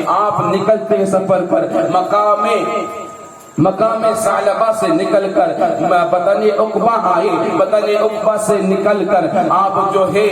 آپ نکلتے ہیں سفر پر، مقام ثعلبہ سے نکل کر بطن عقبہ آئے، بطن عقبہ سے نکل کر آپ جو ہے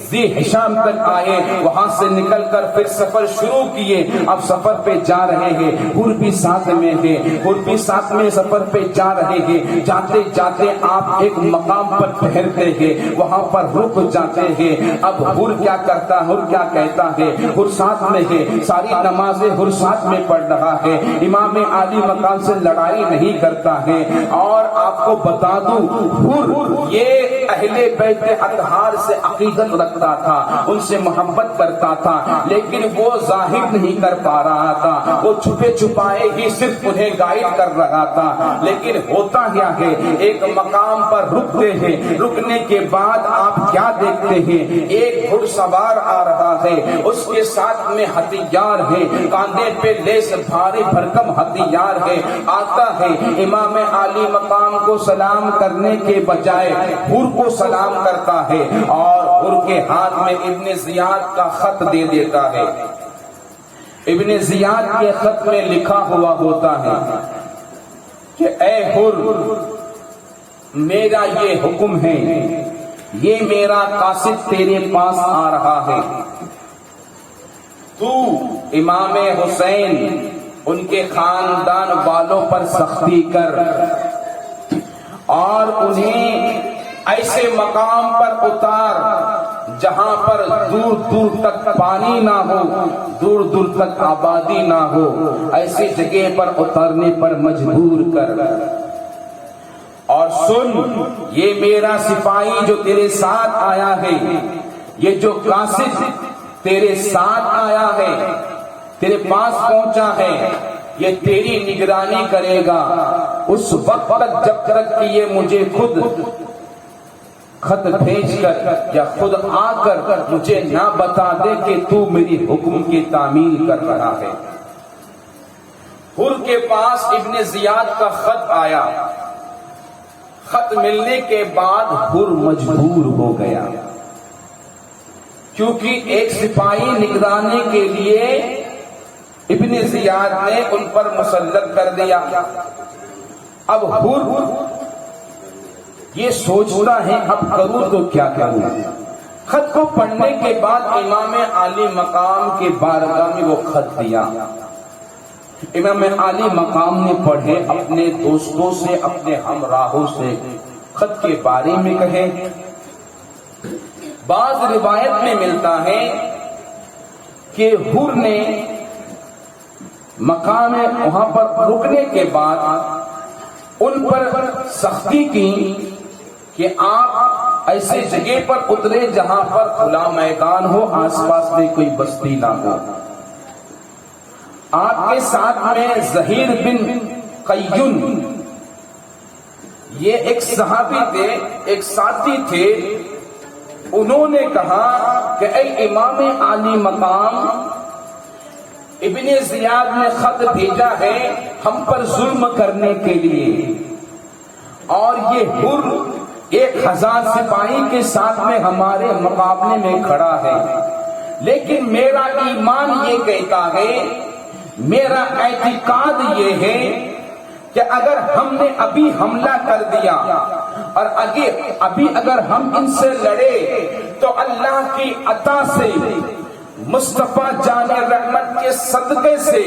ذی حشام تک آئے، وہاں سے نکل کر پھر سفر شروع کیے۔ اب سفر پہ جا رہے ہیں، حور بھی ساتھ میں ہے، حور بھی ساتھ میں سفر پہ جا رہے ہیں۔ جاتے جاتے آپ ایک مقام پر ٹھہرتے ہیں، وہاں پر رک جاتے ہیں۔ اب حور کیا کرتا، حور کیا کہتا ہے، حور ساتھ میں ہے، ساری نمازیں حور ساتھ میں پڑھ رہا ہے، امام عالی مقام سے لڑائی نہیں کرتا ہے۔ اور آپ کو بتا دوں، حور یہ اہل بیت اطہار سے عقیدت رکھتا تھا، ان سے محبت کرتا تھا، لیکن وہ ظاہر نہیں کر پا رہا تھا، وہ چھپے چھپائے ہی صرف انہیں گائیڈ کر رہا تھا۔ لیکن ہوتا کیا ہے، ایک مقام پر رکتے ہیں، رکنے کے بعد آپ کیا دیکھتے ہیں، ایک گھڑ سوار آ رہا ہے، اس کے ساتھ میں ہتھیار ہے، کاندھے پہ لیس بھاری بھرکم ہتھیار ہے، آتا ہے، امام عالی مقام کو سلام کرنے کے بجائے حور کو سلام کرتا ہے، اور حور کے ہاتھ میں ابن زیاد کا خط دے دیتا ہے۔ ابن زیاد کے خط میں لکھا ہوا ہوتا ہے کہ اے حور، میرا یہ حکم ہے، یہ میرا قاصد تیرے پاس آ رہا ہے، تو امام حسین ان کے خاندان والوں پر سختی کر اور انہیں ایسے مقام پر اتار جہاں پر دور دور تک پانی نہ ہو، دور دور تک آبادی نہ ہو، ایسی جگہ پر اترنے پر مجبور کر۔ اور سن، یہ میرا سپاہی جو تیرے ساتھ آیا ہے، یہ جو قاصد تیرے ساتھ آیا ہے، تیرے پاس پہنچا ہے، یہ تیری نگرانی کرے گا اس وقت تک جب تک کہ یہ مجھے خود خط بھیج کر یا خود آ کر مجھے نہ بتا دے کہ تو میری حکم کی تعمیل کر رہا ہے۔ حور کے پاس ابن زیاد کا خط آیا، خط ملنے کے بعد حور مجبور ہو گیا، کیونکہ ایک سپاہی نگرانی کے لیے ابن زیاد نے ان پر مسلط کر دیا۔ اب حور یہ سوچتا ہے اب کروں تو کیا کروں۔ خط کو پڑھنے کے بعد امام عالی مقام کے بارگاہ میں وہ خط دیا۔ امام عالی مقام نے پڑھے، اپنے دوستوں سے، اپنے ہمراہوں سے خط کے بارے میں کہے۔ بعض روایت میں ملتا ہے کہ حور نے مقام وہاں پر رکنے کے بعد ان پر سختی کی کہ آپ ایسے جگہ پر اترے جہاں پر کھلا میدان ہو، آس پاس میں کوئی بستی نہ ہو۔ آپ کے ساتھ میں زہیر بن قیون، یہ ایک صحابی تھے، ایک ساتھی تھے، انہوں نے کہا کہ اے امام عالی مقام، ابن زیاد نے خط بھیجا ہے ہم پر ظلم کرنے کے لیے، اور یہ حور 1000 سپاہی کے ساتھ میں ہمارے مقابلے میں کھڑا ہے، لیکن میرا ایمان یہ کہتا ہے، میرا اعتقاد یہ ہے کہ اگر ہم نے ابھی حملہ کر دیا اور ابھی اگر ہم ان سے لڑے تو اللہ کی عطا سے، مصطفیٰ جان رحمت کے صدقے سے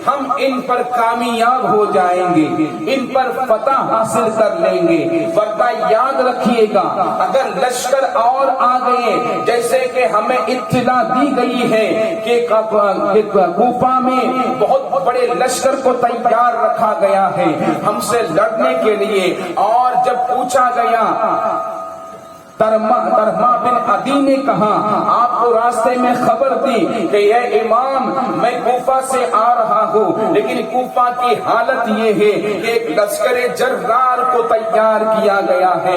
ہم ان پر کامیاب ہو جائیں گے، ان پر فتح حاصل کر لیں گے۔ ورنہ یاد رکھیے گا، اگر لشکر اور آ گئے، جیسے کہ ہمیں اطلاع دی گئی ہے کہ کوفہ میں بہت بڑے لشکر کو تیار رکھا گیا ہے ہم سے لڑنے کے لیے، اور جب پوچھا گیا، ترما بن عدی نے کہا آپ کو راستے میں خبر دی کہ اے امام میں کوفہ سے آ رہا ہوں، لیکن کوفہ کی حالت یہ ہے کہ ایک لشکر جرار کو تیار کیا گیا ہے،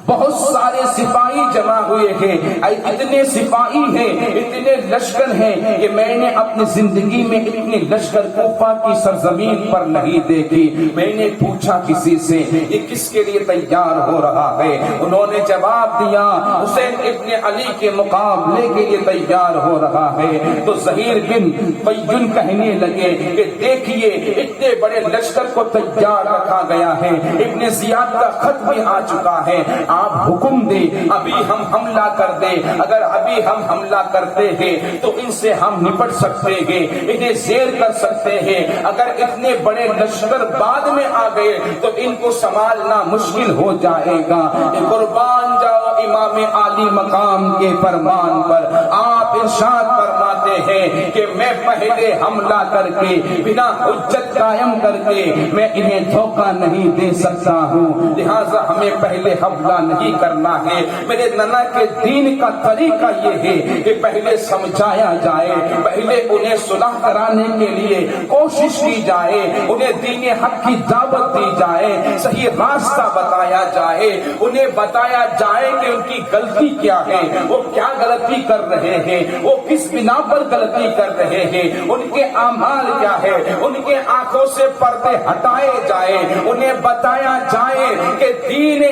بہت سارے سپاہی جمع ہوئے ہیں، اتنے سپاہی ہیں، اتنے لشکر ہیں کہ میں نے اپنی زندگی میں اتنے لشکر کوفہ کی سرزمین پر نہیں دیکھی۔ میں نے پوچھا کسی سے یہ کس کے لیے تیار ہو رہا ہے؟ انہوں نے جواب دیا حسین ابن علی کے مقابلے کے لیے تیار ہو رہا ہے۔ تو زہیر بن قیون کہنے لگے کہ دیکھیے اتنے بڑے لشکر کو تیار رکھا گیا ہے، ابن زیاد کا خط بھی آ چکا ہے، آپ حکم دے ابھی ہم حملہ کر دیں۔ اگر ابھی ہم حملہ کرتے ہیں تو ان سے ہم نپٹ سکتے ہیں، انہیں زیر کر سکتے ہیں۔ اگر اتنے بڑے لشکر بعد میں آ گئے تو ان کو سنبھالنا مشکل ہو جائے گا۔ قربان جاؤ امام عالی مقام کے فرمان پر، آپ ارشاد فرماتے ہیں کہ میں پہلے حملہ کر کے بنا حجت قائم کر کے میں انہیں دھوکہ نہیں دے سکتا ہوں، لہٰذا ہمیں پہلے حملہ نہیں کرنا ہے۔ میرے ننا کے دین کا طریقہ یہ ہے کہ پہلے سمجھایا جائے، پہلے انہیں صلح کرانے کے لیے کوشش کی جائے، انہیں دین حق کی دعوت دی جائے، صحیح راستہ بتایا جائے، انہیں بتایا جائے کہ ان کی غلطی کیا ہے، وہ کیا غلطی کر رہے ہیں، وہ کس بنا پر غلطی کر رہے ہیں، ان کے اعمال کیا ہے، ان کے آنکھوں سے پردے ہٹائے جائے، انہیں بتایا جائے کہ دین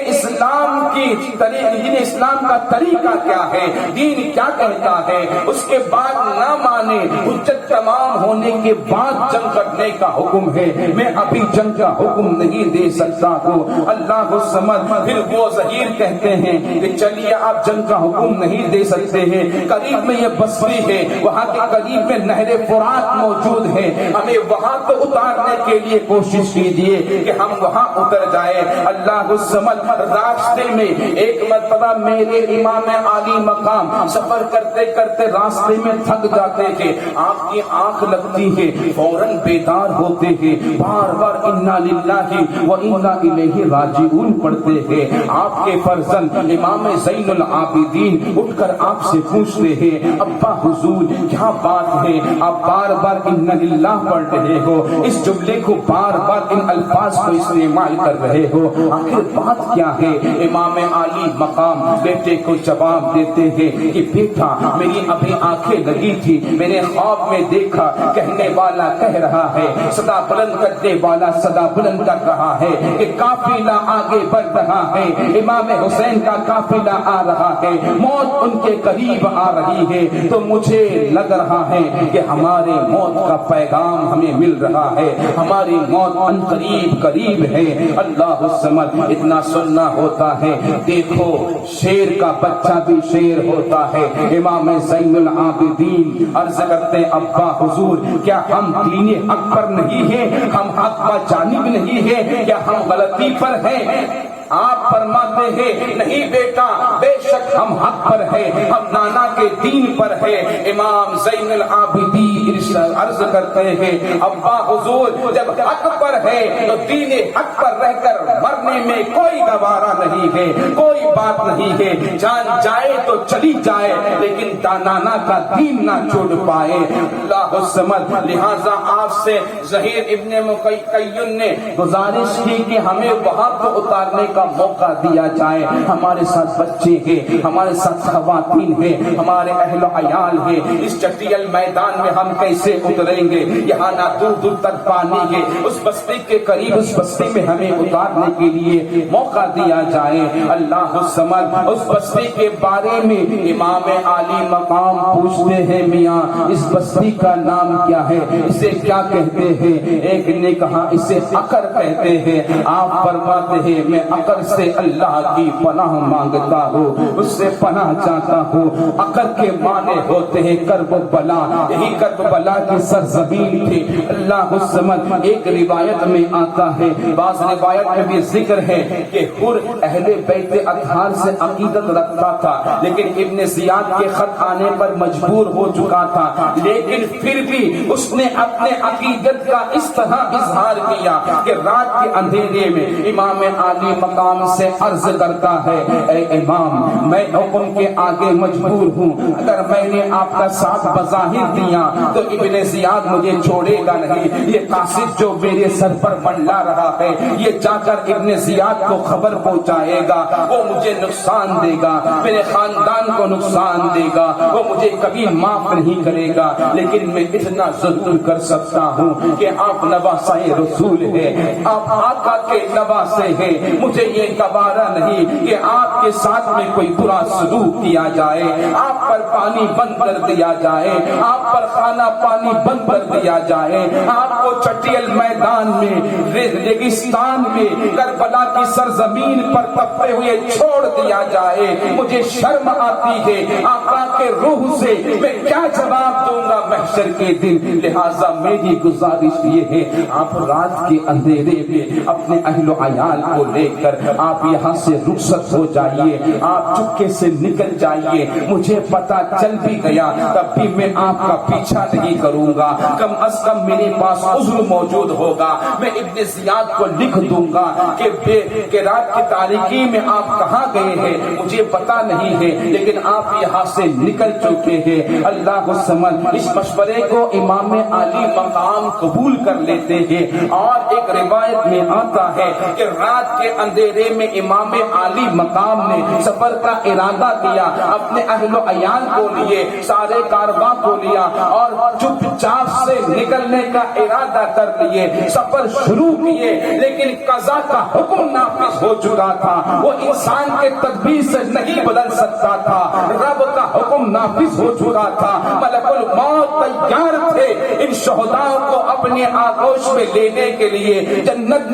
اسلام کا طریقہ کیا ہے، دین کیا کہتا ہے، اس کے بعد نہ مانے، حجت تمام ہونے کے بعد جنگ کرنے کا حکم ہے، میں ابھی جنگ کا حکم نہیں دے سکتا ہوں۔ اللہ الصمد پھر وہ زہیر کہتے ہیں کہ چلیے آپ جنگ کا حکم نہیں دے سکتے ہیں، قریب میں یہ بصری ہے، وہاں کے قریب میں نہر فرات موجود ہے، ہمیں وہاں تو اتارنے کے لیے کوشش کیجیے کہ ہم وہاں اتر جائے۔ اللہ الصمد راستے میں ایک مرتبہ میرے امام عالی مقام سفر کرتے کرتے راستے میں تھک جاتے ہیں، آپ کی آنکھ لگتی ہے، فوراً بیدار ہوتے ہیں، بار بار انا للہ و انا الیہ راجعون پڑھتے ہیں۔ آپ کے فرزند امام زین العابدین اٹھ کر آپ سے پوچھتے ہیں ابا حضور کیا بات ہے، آپ بار بار انا للہ پڑھ رہے ہو، اس جملے کو بار بار ان الفاظ کو استعمال کر رہے ہو، آخر بات کیا ہے؟ امام عالی مقام بیٹے کو جواب دیتے ہیں کہ بیٹا میری ابھی آنکھیں لگی تھی، میں نے خواب میں دیکھا، کہنے والا کہہ رہا ہے، صدا بلند کرنے والا صدا بلند کر رہا ہے کہ قافلہ آگے بڑھ رہا ہے، امام حسین کا قافلہ آ رہا ہے، موت ان کے قریب آ رہی ہے، تو مجھے لگ رہا ہے کہ ہمارے موت کا پیغام ہمیں مل رہا ہے، ہماری موت ان قریب ہے۔ اللہ الصمد اتنا سننا ہوتا ہے، دیکھو شیر کا بچہ بھی شیر ہوتا ہے۔ امام زین العابدین عرض کرتے ابا حضور کیا ہم دین حق پر نہیں ہیں، ہم حق پر جانب نہیں ہیں، کیا ہم غلطی پر ہیں؟ آپ فرماتے ہیں نہیں بیٹا، بے شک ہم حق پر ہیں، ہم نانا کے دین پر ہیں۔ امام زین العابدین عرض کرتے ہیں ابا حضور جب حق پر ہے تو دین حق پر رہ کر مرنے میں کوئی گوارا نہیں ہے، کوئی بات نہیں ہے، جان جائے تو چلی جائے لیکن نانا کا دین نہ چھوڑ پائے۔ اللہ الصمد لہذا آپ سے زہیر ابن قیون نے گزارش کی کہ ہمیں وہاں کو اتارنے کا موقع دیا جائے، ہمارے ساتھ بچے ہیں، ہمارے ساتھ خواتین ہیں، ہمارے اہل و عیال ہیں، اس چٹیل میدان میں ہم کیسے اتریں گے، یہاں نہ دور دور تک پانی ہے، اس بستی کے قریب اس بستی میں ہمیں اتارنے کے لیے موقع دیا جائے۔ اللہ الصمد اس بستی کے بارے میں امام عالی مقام پوچھتے ہیں میاں اس بستی کا نام کیا ہے، اسے کیا کہتے ہیں؟ ایک نے کہا اسے عقر کہتے ہیں۔ آپ فرماتے ہیں میں عقر سے اللہ کی پناہ مانگتا ہوں، اس سے پناہ چاہتا ہوں۔ عقر کے معنی ہوتے ہیں کرب و بلا، یہی کرب بلا کی سرزمین تھی۔ اللہ الصمد ایک روایت میں آتا ہے، بعض روایت میں بھی ذکر ہے کہ حر اہل بیت اطہار سے عقیدت رکھتا تھا، لیکن ابن زیاد کے خط آنے پر مجبور ہو چکا تھا، لیکن پھر بھی اس نے اپنے عقیدت کا اس طرح اظہار کیا کہ رات کے اندھیرے میں امام عالی مقام سے عرض کرتا ہے اے امام میں حکم کے آگے مجبور ہوں، اگر میں نے آپ کا ساتھ بظاہر دیا تو ابن زیاد مجھے چھوڑے گا نہیں، یہ قاصد جو میرے سر پر منڈلا رہا ہے یہ جا کر ابن زیاد کو خبر پہنچائے گا، وہ مجھے نقصان دے گا، میرے خاندان کو نقصان دے گا، وہ مجھے کبھی معاف نہیں کرے گا، لیکن میں اتنا ضرور کر سکتا ہوں کہ آپ نواسہ رسول ہے، آپ آقا کے نواسے ہیں، مجھے یہ گوارا نہیں کہ آپ کے ساتھ میں کوئی برا سلوک کیا جائے، آپ پر پانی بند کر دیا جائے، آپ پر کھانا پانی بند کر دیا جائے، آپ کو چٹیل میدان میں ریگستان میں کربلا کی سرزمین پر تپے ہوئے چھوڑ دیا جائے، مجھے شرم آتی ہے آقا کے روح سے میں کیا جواب دوں گا محشر کے دن۔ لہٰذا میری گزارش یہ ہے آپ رات کے اندھیرے میں اپنے اہل و عیال کو لے کر آپ یہاں سے رخصت ہو جائیے، آپ چپکے سے نکل جائیے، مجھے پتا چل بھی گیا تب بھی میں آپ کا پیچھا نہیں کروں گا، کم از کم میرے پاس عذر موجود ہوگا، میں ابن زیاد کو لکھ دوں گا کہ رات کی تاریکی میں آپ کہاں گئے ہیں مجھے پتا نہیں ہے، لیکن آپ یہاں سے نکل چکے ہیں۔ اللہ الصمد اس مشورے کو امام علی مقام قبول کر لیتے ہیں، اور ایک روایت میں آتا ہے کہ رات کے اندھیرے میں امام علی مقام نے سفر کا ارادہ کیا، اپنے اہل و عیال کو لیے، سارے کارواں کو لیا اور چپ چاپ سے نکلنے کا ارادہ کر لیے، سفر شروع کیے، لیکن قضا کا حکم نافذ ہو چکا تھا، وہ انسان کے تدبیر سے نہیں بدل سکتا تھا، رب کا حکم نافذ ہو چکا تھا، ملک الموت تیار تھے ان شہداؤں کو اپنے آغوش میں لینے کے لیے، جنت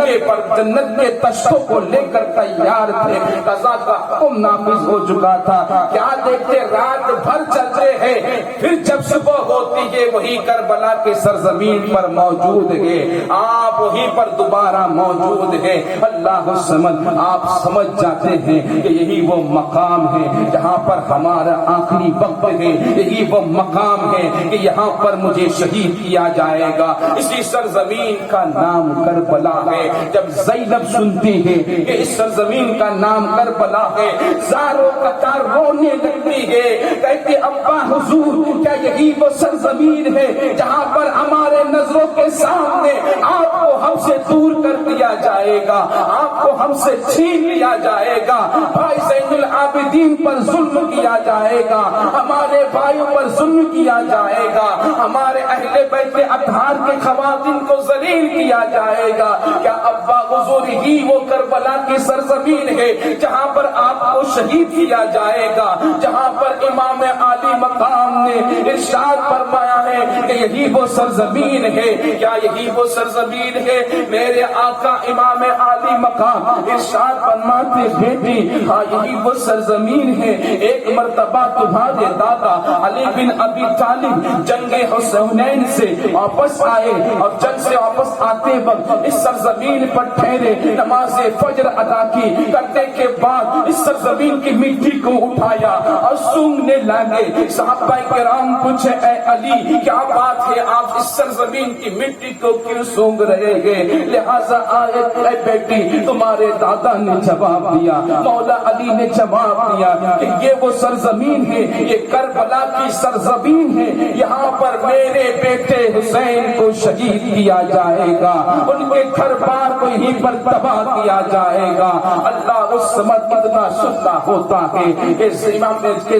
کے تشتوں کو لے کر تیار تھے، قضا کا حکم نافذ ہو چکا تھا، کیا دیکھتے رات بھر چلتے ہیں، پھر جب صبح ہوتی ہے وہی کربلا کے سرزمین پر موجود ہے، آپ وہیں پر دوبارہ موجود ہے۔ اللہ الصمد آپ سمجھ جاتے ہیں کہ یہی وہ مقام ہے جہاں پر ہمارا آخری وقت ہے، یہی وہ مقام ہے کہ یہاں پر مجھے شہید کیا جائے گا، اسی سرزمین کا نام کربلا ہے۔ جب زینب سنتی ہے کہ اس سرزمین کا نام کربلا ہے، زاروں قطار رونے لگتی ہے، کہتے ابا حضور کیا یہی وہ سرزمین ہے جہاں پر ہمارے نظروں کے سامنے آپ کو ہم سے دور کر دیا جائے گا، آپ کو ہم سے چھین لیا جائے گا، بھائی زین العابدین پر ظلم کیا جائے گا، ہمارے بھائیوں پر ظلم کیا جائے گا، ہمارے اہل بیت اطہار کے خواتین کو ذلیل کیا جائے گا، کیا ابا حضور ہی وہ کربلا کی سرزمین ہے جہاں پر آپ کو شہید کیا جائے گا، جہاں پر امام علی مقام نے ارشاد فرمایا ہے کہ یہی وہ سرزمین ہے، کیا یہی وہ سرزمین ہے؟ میرے آقا امام علی مقام ارشاد فرماتے بیٹی ہاں یہی وہ سرزمین ہے، ایک مرتبہ تمہارے دادا علی بن ابی طالب جنگ حسینین سے واپس آئے، اور جنگ سے واپس آتے وقت اس سرزمین پر ٹھہرے، نماز فجر ادا کی، کرنے کے بعد اس سرزمین کی مٹی کو اٹھایا اور سونگنے لگے۔ صحابہ کرام پوچھے اے علی کیا بات ہے، آپ اس سرزمین کی مٹی کو کیوں سونگ رہے ہیں؟ لہذا آئے اے بیٹی تمہارے دادا نے جواب دیا، مولا علی نے جواب دیا کہ یہ وہ سرزمین ہے، یہ کربلا کی سرزمین ہے، یہاں پر میرے بیٹے حسین کو شہید کیا جائے گا، ان کے گھر بار کو یہیں پر تباہ کیا جائے گا۔ اللہ اس سمت اتنا سننا ہوتا ہے کہ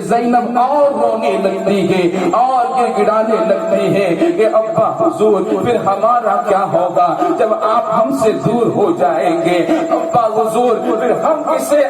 زینب اور رونے لگتی ہے اور گر گڑانے لگتی ہے کہ ابا حضور پھر ہمارا کیا ہوگا جب آپ ہم سے دور ہو جائیں گے؟ ابا حضور پھر ہم کسے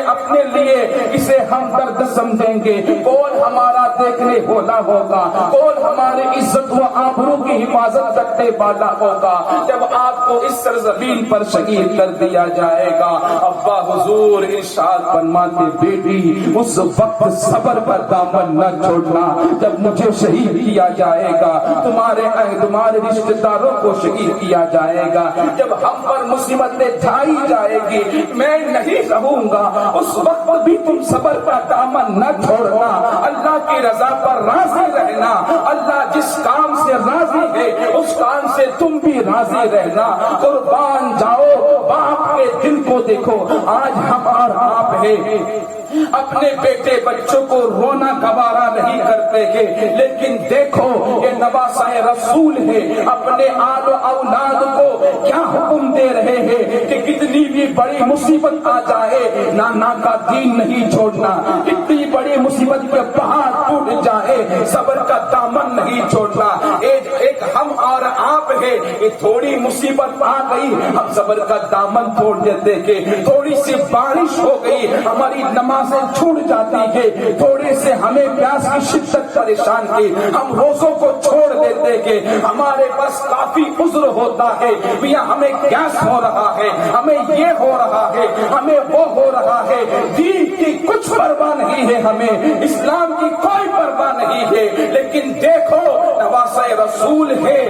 اپنے لیے کسے ہم درد سمجھیں گے؟ کون ہمارا دیکھنے والا ہوگا؟ کون ہمارے عزت و آبرو کی حفاظت کرنے والا ہوگا جب آپ کو اس سرزمین پر شہید کر دیا جائے گا؟ ابا حضور ارشاد فرماتے بیٹی اس وقت صبر کا دامن نہ چھوڑنا جب مجھے شہید کیا جائے گا، تمہارے رشتہ داروں کو شہید کیا جائے گا، جب ہم پر مصیبتیں ڈھائی جائے گی میں نہیں رہوں گا، اس وقت بھی تم صبر کا دامن نہ چھوڑنا، اللہ کی رضا پر راضی رہنا، اللہ جس کام سے راضی ہے اس کام سے تم بھی راضی رہنا، قربان جاؤ باپ کے دل کو دیکھو. آج ہم اور آپ ہیں اپنے بیٹے بچوں کو رونا گوارا نہیں کرتے ہیں، لیکن دیکھو یہ نواسہ رسول ہے، اپنے آل و اولاد کو کیا حکم دے رہے ہیں کہ کتنی بھی بڑی مصیبت آ جائے نانا کا دین نہیں چھوڑنا، کتنی بڑی مصیبت کے پہاڑ ٹوٹ جائے صبر کا دامن نہیں چھوڑنا. ایک ہم اور آپ ہے، یہ تھوڑی مصیبت آ گئی ہم صبر کا دامن چھوڑ دیتے کہ تھوڑی سی بارش ہو گئی ہماری نمازیں چھوٹ جاتی ہے، تھوڑے سے ہمیں پیاس کی شدت پریشان کی ہم روزوں کو چھوڑ دیتے کہ ہمارے پاس کافی عذر ہوتا ہے، میاں ہمیں گیس ہو رہا ہے، ہمیں یہ ہو رہا ہے، ہمیں وہ ہو رہا ہے. دین کی کچھ پرواہ نہیں ہے، ہمیں اسلام کی کوئی پرواہ نہیں ہے. لیکن دیکھو نواسہ رسول ہے،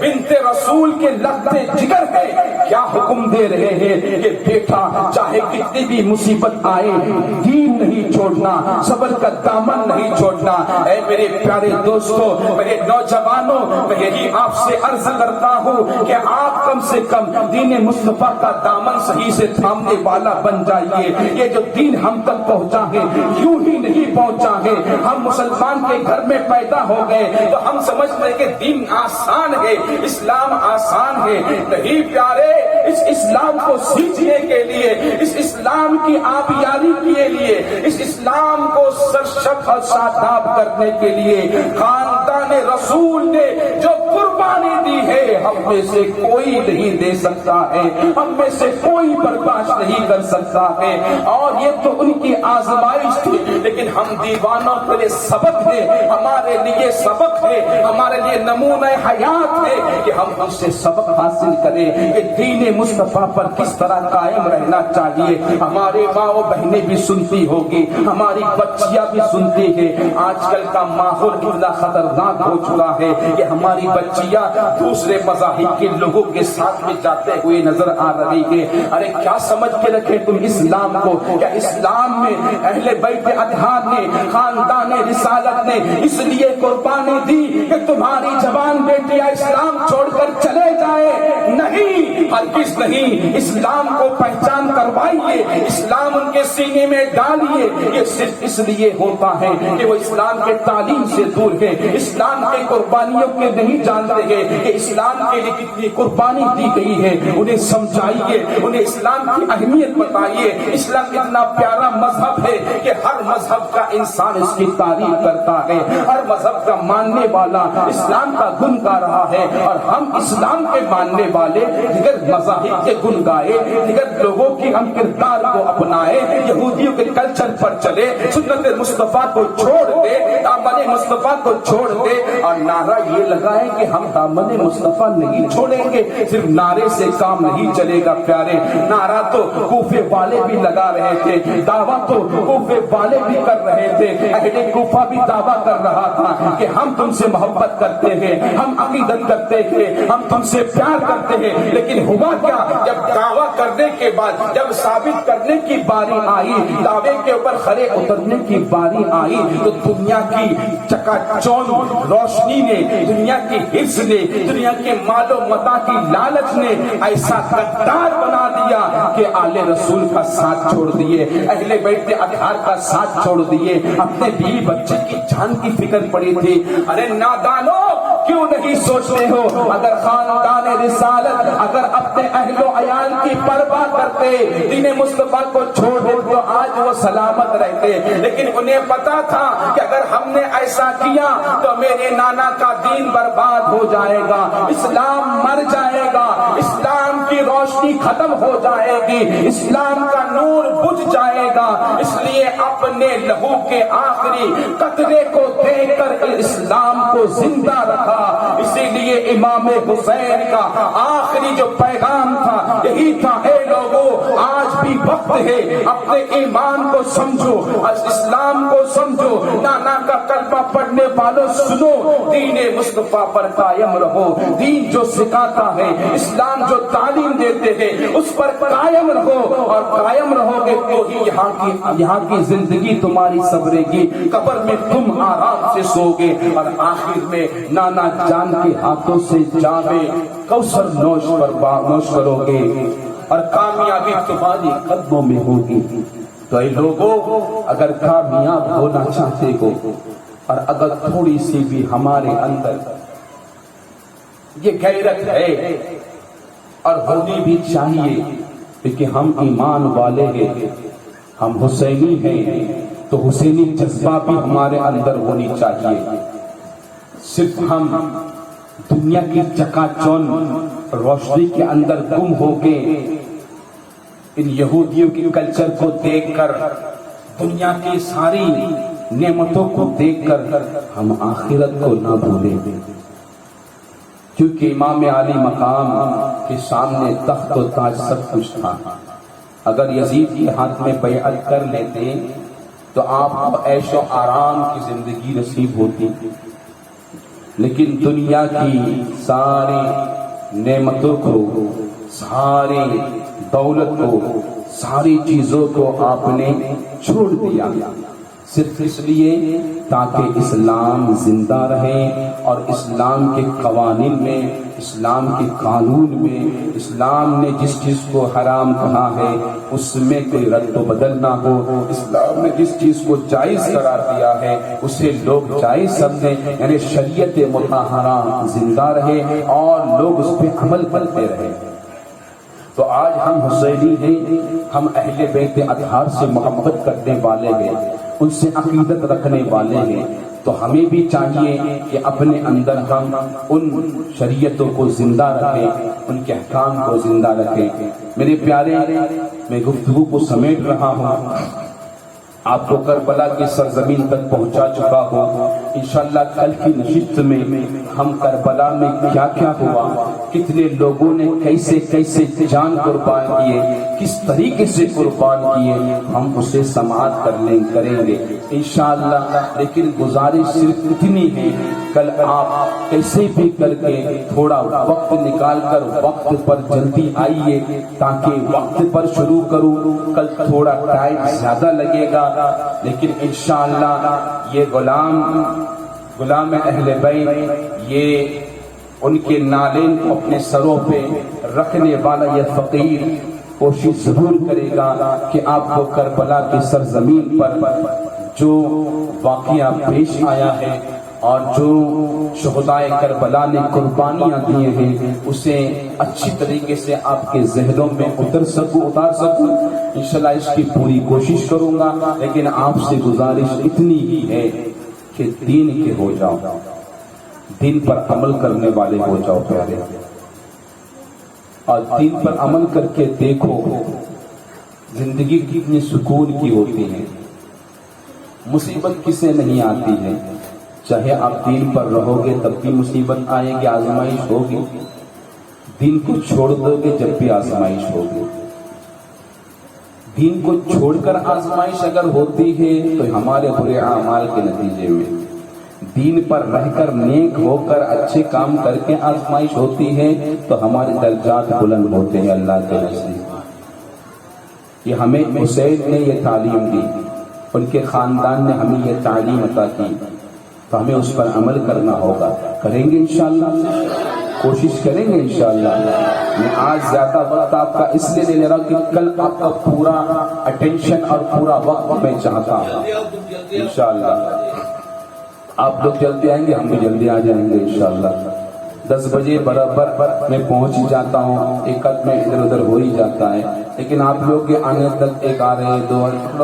بنت رسول کے لگتے جگر ہے، کیا حکم دے رہے ہیں کہ بیٹا چاہے کتنی بھی مصیبت آئے دین نہیں چھوڑنا، صبر کا دامن نہیں چھوڑنا. اے میرے پیارے دوستو، میرے نوجوانوں، میں یہی آپ سے عرض کرتا ہوں کہ آپ کم سے کم دین مصطفیٰ کا دامن صحیح سے تھامنے والا بن جائیے. یہ جو دین ہم تک پہنچا ہے یوں ہی نہیں پہنچا ہے. ہم مسلمان کے گھر میں پیدا ہو گئے تو ہم سمجھتے ہیں کہ دین آسان ہے، اسلام آسان ہے. نہیں پیارے، اس اسلام کو سیکھنے کے لیے، اس اسلام کی آبیاری کے لیے، اس اسلام کو سرشک اور شاداب کرنے کے لیے خاندان رسول نے جو قربانی دی ہے ہم میں سے کوئی نہیں دے سکتا ہے، ہم میں سے کوئی برداشت نہیں کر سکتا ہے. اور یہ تو ان کی آزمائش تھی، لیکن ہم دیوانوں کے لیے سبق ہے، ہمارے لیے سبق ہے، ہمارے لیے نمونہ حیات ہے کہ ہم اس سے سبق حاصل کریں کہ دین مصطفیٰ پر کس طرح قائم رہنا چاہیے. ہمارے ماں و بہنیں بھی سنتی ہوگی، ہماری بچیاں بھی سنتی ہیں. آج کل کا ماحول اتنا خطرناک ہو چکا ہے کہ ہماری بچیاں دوسرے مذاہب کے لوگوں کے ساتھ میں جاتے ہوئے نظر آ رہی ہے. ارے کیا سمجھ کے رکھے تم اسلام کو؟ کیا اسلام میں اہل بیت اطہار نے، خاندان رسالت نے اس لیے قربانی دی کہ تمہاری جوان بیٹیاں اسلام چھوڑ کر چلے جائے؟ نہیں، ہرگز نہیں. اسلام کو پہچان کروائیے، اسلام ان کے سینے میں ڈالیے. یہ صرف اس لیے ہوتا ہے کہ وہ اسلام کے تعلیم سے دور ہے، اسلام کے قربانیوں کے نہیں جانتے ہیں کہ اسلام کے لیے کتنی قربانی دی گئی ہے. انہیں سمجھائیے، انہیں اسلام کی اہمیت بتائیے. اسلام اتنا پیارا مذہب ہے کہ ہر مذہب کا انسان اس کی تعریف کرتا ہے، ہر مذہب کا ماننے والا اسلام کا گن گا رہا ہے. اور ہم اسلام کے ماننے والے دیگر مذاہب کے گن گائے، دیگر لوگوں کی ہم کردار کو اپنائے، یہودیوں کے کلچر پر چلے، سنت مصطفیٰ کو چھوڑ دے، دامن مصطفیٰ کو چھوڑ دے اور نعرہ یہ لگائیں کہ ہم دامن مصطفیٰ نہیں چھوڑیں گے. صرف نعرے سے کام نہیں چلے گا پیارے. نعرہ تو کوفے والے بھی لگا رہے تھے، دعویٰ تو کوفے والے بھی کر رہے تھے. اہل کوفہ بھی دعویٰ کر رہا تھا کہ ہم تم سے محبت کرتے ہیں، ہم عقیدت کرتے ہیں، ہم تم سے پیار کرتے ہیں. لیکن ہوا کیا؟ جب دعویٰ کرنے کے بعد، جب ثابت کرنے کی باری آئی، دعوے کے اوپر کھڑے اترنے کی باری آئی، تو دنیا کی چکا چوند روشنی نے، دنیا کی حرص نے، دنیا کے مال و متاع کی لالچ نے ایسا غدار بنا دیا کہ آل رسول کا ساتھ چھوڑ دیے، اہل بیت اطہار کا ساتھ چھوڑ دیے، اپنے بیوی بچے کی جان کی فکر پڑی تھی. ارے نادانو، کیوں نہیں سوچتے ہو اگر خاندان رسالت اگر اپنے اہل و عیال کی پرواہ کرتے، دین مصطفیٰ کو چھوڑ دے تو آج وہ سلامت رہتے. لیکن انہیں پتا تھا کہ اگر ہم نے ایسا کیا تو میرے نانا کا دین برباد ہو جائے گا، اسلام مر جائے گا، اسلام کی روشنی ختم ہو جائے گی، اسلام کا نور بجھ جائے گا. اس لیے اپنے لہو کے آخری قطرے کو دے کر اسلام کو زندہ رکھا. اسی لیے امام حسین کا آخری جو پیغام تھا یہی تھا، اے لوگوں آج بھی وقت ہے، اپنے ایمان کو سمجھو، اسلام کو سمجھو، نانا کا کلمہ پڑھنے والوں سنو، دین مصطفیٰ پر قائم رہو. دین جو سکھاتا ہے، اسلام جو تعلیم دیتے ہیں اس پر قائم رہو، اور قائم رہو گے تو ہی یہاں کی زندگی تمہاری سنورے گی، قبر میں تم آرام سے سو گے، اور آخر میں نانا جان کے ہاتھوں سے جام کوثر نوش کرو گے. اور کامیابی تمہاری قدموں میں ہوگی۔ تو اے لوگوں، اگر کامیاب ہونا چاہتے ہو اور اگر تھوڑی سی بھی ہمارے اندر یہ غیرت ہے اور ہونی بھی چاہیے، کیونکہ ہم ایمان والے ہیں، ہم حسینی ہیں، تو حسینی جذبہ بھی ہمارے اندر ہونی چاہیے۔ صرف ہم دنیا کی چکا چوند روشنی کے اندر گم ہو کے ان یہودیوں کے کلچر کو دیکھ کر، دنیا کی ساری نعمتوں کو دیکھ کر ہم آخرت کو نہ بھولیں، کیونکہ امام عالی مقام کے سامنے تخت و تاج سب کچھ تھا۔ اگر یزید کے ہاتھ میں بیعت کر لیتے تو آپ کو عیش و آرام کی زندگی نصیب ہوتی، لیکن دنیا کی ساری نعمتوں کو، ساری دولت کو، ساری چیزوں کو آپ نے چھوڑ دیا، صرف اس لیے تاکہ اسلام زندہ رہے اور اسلام کے قوانین میں، اسلام کے قانون میں، اسلام نے جس چیز کو حرام کہا ہے اس میں کوئی رد و بدل نہ ہو، اسلام نے جس چیز کو جائز قرار دیا ہے اسے لوگ جائز سمجھیں، یعنی شریعت مطہرہ زندہ رہے اور لوگ اس پہ عمل کرتے رہے۔ تو آج ہم حسینی ہیں، ہم اہل بیت اطہار سے محبت کرنے والے ہیں، ان سے عقیدت رکھنے والے ہیں، تو ہمیں بھی چاہیے کہ اپنے اندر ہم ان شریعتوں کو زندہ رکھیں، ان کے احکام کو زندہ رکھیں۔ میرے پیارے، میں گفتگو کو سمیٹ رہا ہوں، آپ کو کربلا کی سرزمین تک پہنچا چکا ہوں۔ انشاءاللہ کل کی نشست میں ہم کربلا میں کیا کیا ہوا، کتنے لوگوں نے کیسے کیسے جان قربان کیے، کس طریقے سے قربان کیے، ہم اسے سماعت کریں گے انشاءاللہ۔ لیکن گزارش صرف اتنی ہے، کل آپ کیسے بھی کر کے تھوڑا وقت نکال کر وقت پر جلدی آئیے، تاکہ وقت پر شروع کروں۔ کل تھوڑا ٹائم زیادہ لگے گا، لیکن انشاءاللہ یہ غلام اہل بیت، یہ ان کے نالین کو اپنے سروں پہ رکھنے والا یہ فقیر کوشش ضرور کرے گا کہ آپ کو کربلا کی سرزمین پر جو واقعہ پیش آیا ہے اور جو شہدائے کربلا نے قربانیاں دیے ہیں اسے اچھی طریقے سے آپ کے ذہنوں میں اتار سکوں۔ انشاءاللہ اس کی پوری کوشش کروں گا، لیکن آپ سے گزارش اتنی ہی ہے کہ دین کے ہو جاؤ، دین پر عمل کرنے والے ہو جاؤ پیارے، اور دین پر عمل کر کے دیکھو زندگی کتنی سکون کی ہوتی ہے۔ مصیبت کسے نہیں آتی ہے، چاہے آپ دین پر رہو گے تب بھی مصیبت آئے گی، آزمائش ہوگی، دین کو چھوڑ دو گے جب بھی آزمائش ہوگی۔ دین کو چھوڑ کر آزمائش اگر ہوتی ہے تو ہمارے برے اعمال کے نتیجے میں، دین پر رہ کر نیک ہو کر اچھے کام کر کے آزمائش ہوتی ہے تو ہمارے درجات بلند ہوتے ہیں اللہ کے نزدیک۔ یہ ہمیں حسین نے یہ تعلیم دی، ان کے خاندان نے ہمیں یہ تعلیم عطا کی، تو ہمیں اس پر عمل کرنا ہوگا۔ کریں گے انشاءاللہ، کوشش کریں گے انشاءاللہ۔ میں آج زیادہ وقت آپ کا اس لیے لے رہا ہوں کہ کل آپ کا پورا اٹینشن اور پورا وقت میں چاہتا ہوں انشاءاللہ۔ آپ لوگ جلدی آئیں گے، ہم بھی جلدی آ جائیں گے انشاءاللہ۔ 10 بجے برابر میں پہنچ جاتا ہوں، ایک میں ادھر ادھر ہو ہی جاتا ہے، لیکن آپ لوگ کے آنے تک ایک آ رہے ہیں، 2 وقت